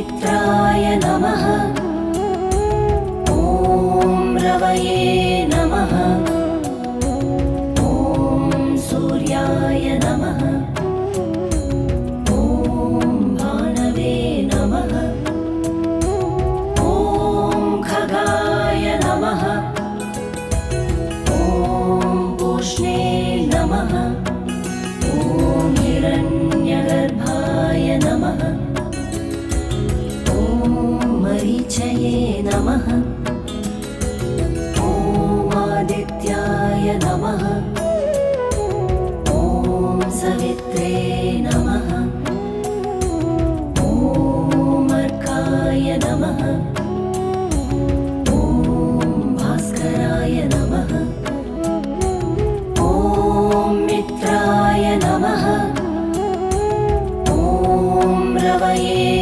मित्राय नमः। ॐ रवये नमः। ॐ सूर्याय नमः। ॐ भानवे नमः। ॐ खगाय नमः। ॐ पूष्णे नमः। ॐ हिरण्यगर्भाय नमः। ॐ मरीचये नमः। ॐ आदित्याय नमः। ॐ सवित्रे नमः। ॐ अर्काय नमः। ॐ भास्कराय नमः। ॐ मित्राय नमः। ॐ रवये